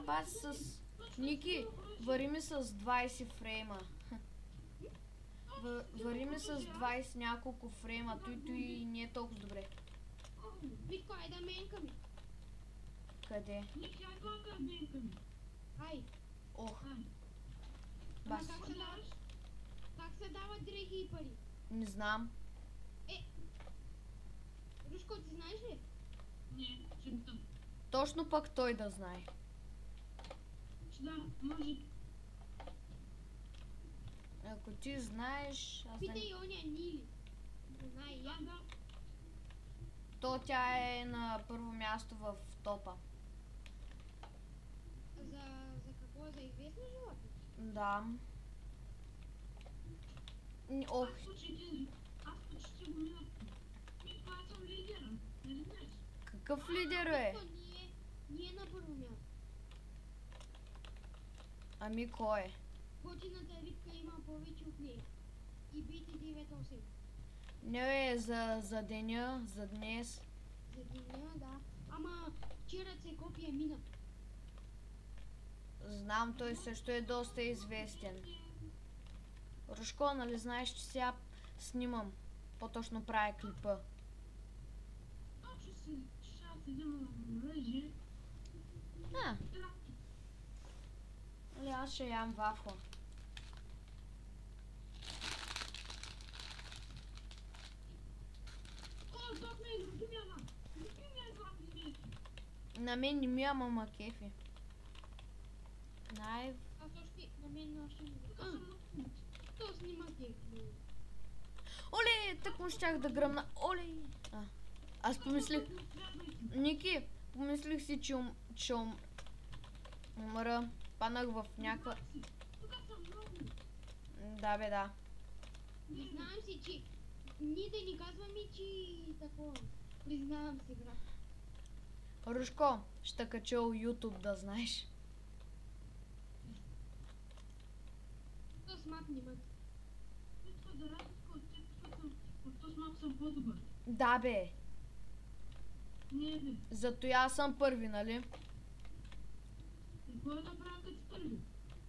Бас с... Ники, вари ми с 20 фрейма. Вари ми с 20 няколко фрейма, той не е толкова добре. Витко, айде да менка ми. Къде? Ай. Ох. Ама Бас. как се дават дрехи и пари? Не знам. Рушко, ти знаеш ли? Не, чета. Точно пък той да знае. Да, може. Ако ти знаеш... Питай оня Нили. Не знае я. Да. То тя е на първо място в топа. За какво? За известно животно? Да. Ох, Аз почти го минах. Това съм лидера. Нали знаеш? какъв лидер е? Витко, ние на първо място. Ами кой е? Готината рибка има повече от нея. И бити 9-8. Не е за деня, за днес. За деня, да. Ама вчера се копия мина. Знам, той също е доста известен. Рушко, нали знаеш, че сега снимам? По-точно правя клипа. Точно си, ще взема оръжие. Али аз ще ям вафла. О, так ме изгубява. На мен не ми ама кефи. Аз още на мен още не го. То снима кефи. Оле, тъкмо щях да гръмна. Оле! Аз помислих... Ники, помислих си, че умра. Паднах в някаква... Тук съм много. Да бе, да. Признавам си, че ние да ни казваме, че такова. Признавам си, брат. Рушко, ще кача YouTube да знаеш. То смак не мък. Витко, за разлика от теб, от този малко съм по-добър. Да бе. Не, бе. Зато и аз съм първи, нали? И кой е направил като първи?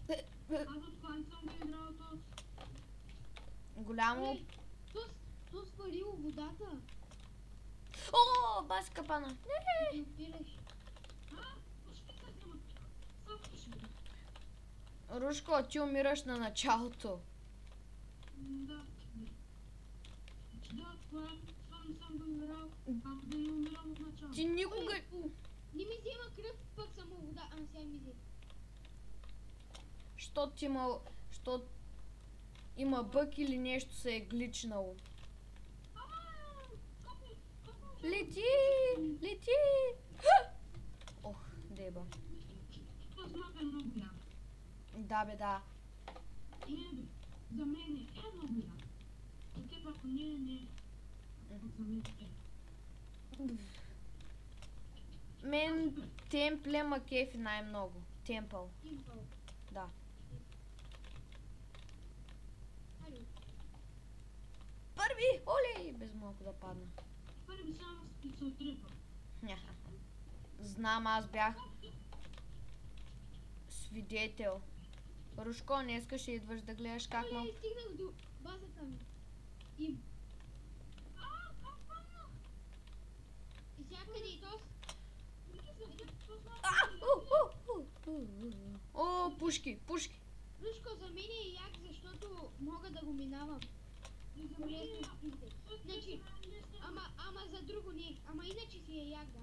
Аз от кога не съм го играл този. Голямо... То сварило водата. О, бас капана. Не опираш. Почти се взема тук. Само ще. Рушко, ти умираш на началото. Да. Да, това не съм го играл. Ако да не умирам от начало. Ти никога... Не ми взема кръв, пък само вода. Сега ми взе. Що има бък или нещо се е гличнало. Лети! Лети! Ох, деба. Това смак е много як. Да бе, да. Не, бе. За мен е много як. За теб ако не. Ако за мен е. Мен темпле ма кефи най-много. Темпъл. Импъл. Да. Али. Първи! Оле! Без малко да падна. Първи само се отрепа. Знам, аз бях свидетел. Рушко, днеска ще идваш да гледаш как ма... Стигнах до базата ми. Им. Как паднах? И сега къде е тос? О, пушки, пушки. Рушко, за мен е як, защото мога да го минавам. И за мен е значи, ама за друго не. Ама иначе си е як, да.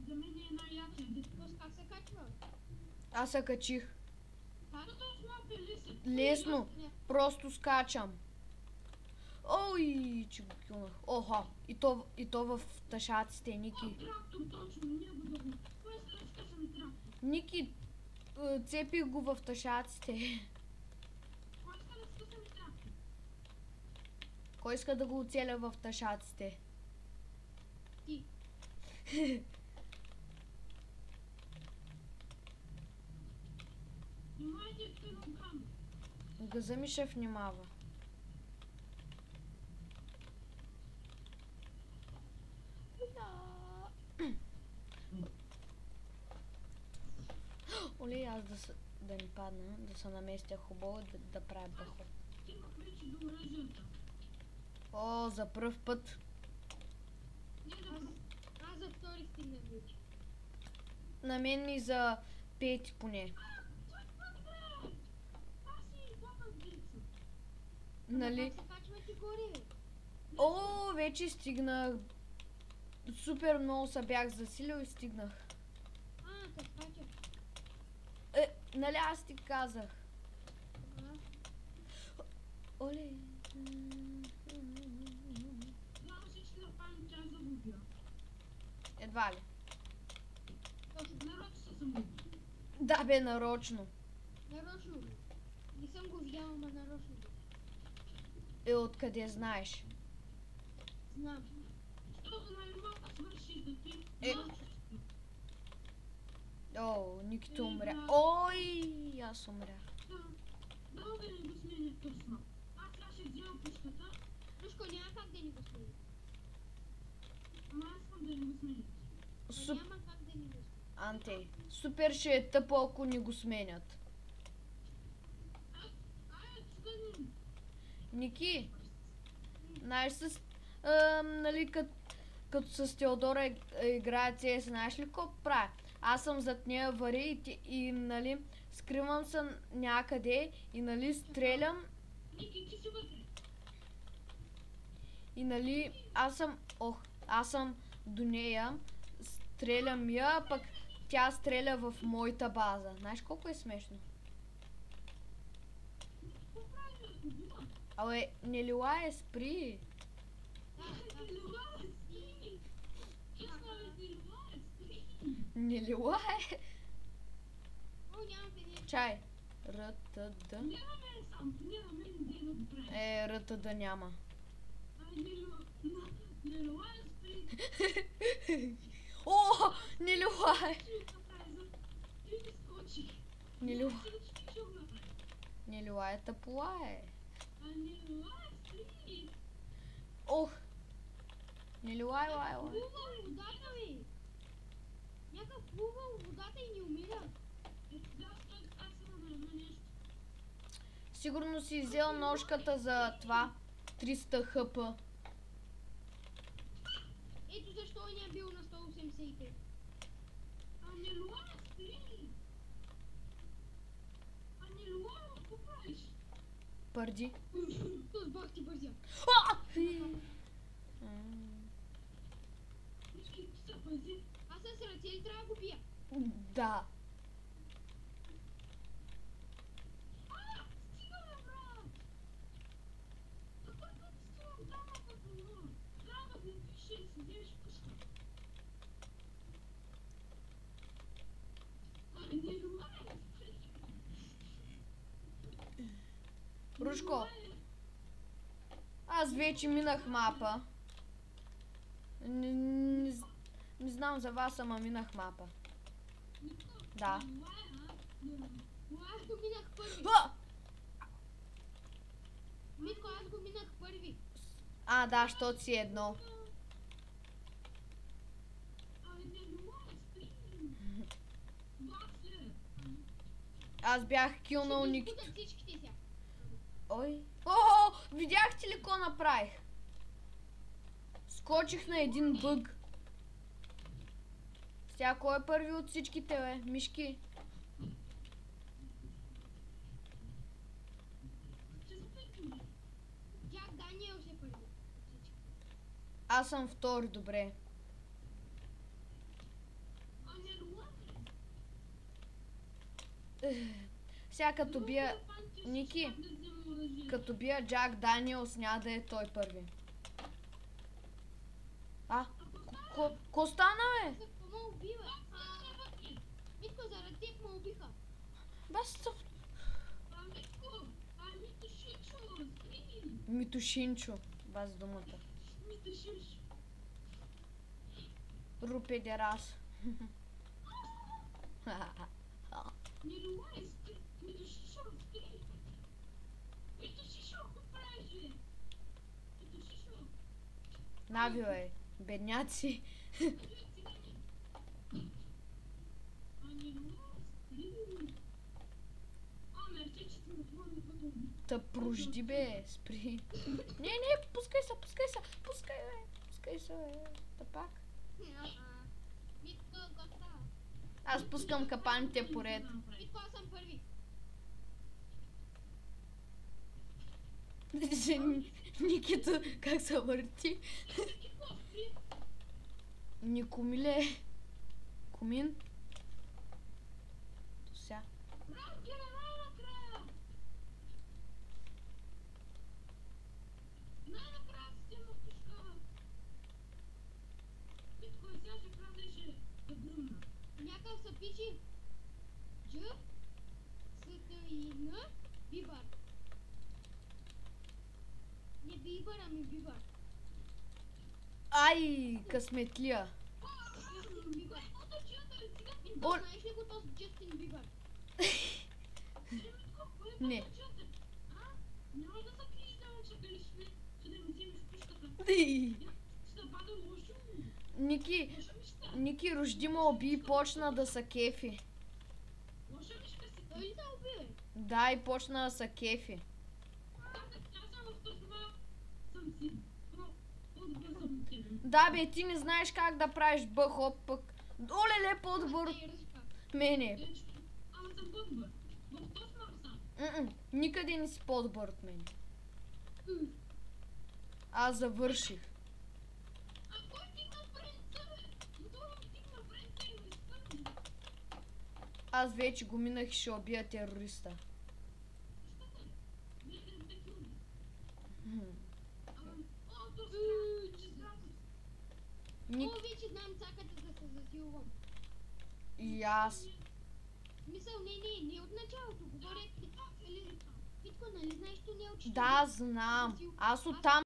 За мен е най-якия. Тос как се качва? Аз се качих. Как? Лесно. Просто скачам. Ой, че го килнах. Оха. И то в тъшаците, Ники. Трактор, точно, не го да го. Кой е скъсан трактор? Ники, цепих го в тъшаците. Кой иска да скъсан трактор? Кой иска да го оцеля в тъшаците? Ти. Внимайте в килограм. Газа ми ще внимава. Оле, аз да ни падна, да се наместя хубаво, да правя бахо. Стигнах вече до оръжията. О, за пръв път. Не да Аз за втори стигнах вече. На мен и за пети поне. Нали? Как се качвате горе, бе? О, вече стигнах. Супер много се бях засилил и стигнах. Как качваш? Нали аз ти казах. Ага. Оле. Знам всички да памет, че аз загубя. Едва ли. Точно. Нарочно се съм губил. Да бе, нарочно. Нарочно. Не съм го видял, ама нарочно. Откъде знаеш? Знам. Защото най-малко свърши да ти. О, Никито умря. Ой, аз умрях. Дано да не го сменя точно. Аз сега ще взема пушката, Рушко, няма как да ни го смени. ама аз искам да не го сменя. Суп... Няма как да ни го смени. Антей. Супер ще е тъпо, ако ни го сменят. Скъдни. Ники, знаеш с... нали, като с Теодора играе CS, знаеш ли какво правя? Аз съм зад нея вари и нали, скривам се някъде и нали, стрелям Ники, ти си вътре. и нали, аз съм до нея, стрелям я, пък тя стреля в моята база. Знаеш колко е смешно? Какво правиш, бе? Убива. Абе, не лилае, спри. Не лилае, спри. Честно, бе, не лилае, спри. Не лилае. О, нямам фенер. Чай. РТД. Не на мен сам, не на мен, не да го правиш. РТД няма. Не лилае, спри. О, не лилае. Ти направи, ти не скочи. Не лилае. Ти ще го направи. Не лилае, тъпуае. Не лилае, спри. Ох. Не лилае, лае, лае. Плува в водата, бе. Някак плува в водата и не умира. Ето да, аз съм на едно нещо. Сигурно си взел ножката за това. 300 хп. Ето защо не е бил на 185. Не лилае, спри. Не лилае, какво правиш? Пърди. То с бах ти бързя. Ники, ти се пази. Аз с ръце ли трябва да го бия? Да. Стига, бе, брат! Какво да ти струвам дамата това? Трябва да го пише и си вземеш пушка. Не лилае, спри. Рушко, аз вече минах мапа. Не знам за вас, ама минах мапа. Да. Аз го минах първи. А! Митко, аз го минах първи. А, да, щото си едно. Аз бях килнал Ник. Ще ги избутат всичките сега. Ой. О, видяхте ли какво направих? Скочих на един бъг. Сега кой е първи от всичките, бе? Мишки. Джак Даниел се първи. Аз съм втори, добре. Сега като бия... Ники, като бия Джак Даниелс, няма да е той първи. Ко стана, бе? Какво ме убива? Митко, заради теб ме убиха. Баста. Митошинчо. Баз думата. Рупе дерас. Нави, бе. Бедняци. Та прожди, бе, спри. Не, пускай се, пускай се, бе. Та пак. Митко, какво става? Аз пускам капаните поред. Митко, аз съм първи. Никито, как се върти? Никомиле. Комин. Тося. Някакъв се пише Дж, Н, Бибър. Не Бибър, ами Бибър. Ай, късметлия. Бибър. О, Знаеш ли го този Джастин Бибър? не. Няма да се криш да уча дали ще да ми вземеш пушката. Ще да пада лошо. Ники, рожди молби и почна да са кефи. Лоша мишка си. Той ли да уби, бе? Да, и почна да са кефи. Аз съм в това. Съм си. По-добър тебе. Да, бе, ти не знаеш как да правиш бъхоп пък. Олеле, по-добър от Ей, ръжка. мене. Ама съм по-добър. В Тосмар съм. Никъде не си по-добър от мен. Аз завърших. А кой тигна принца, бе? Второ ми тигна принца и ме изпълни. Аз вече го минах и ще убия терориста. Ник О, вече знам цаката да се засилвам. и аз. Мисъл, не от началото. Говоря, Питко, нали знаеш, че не е учителя? Да, знам. Аз оттам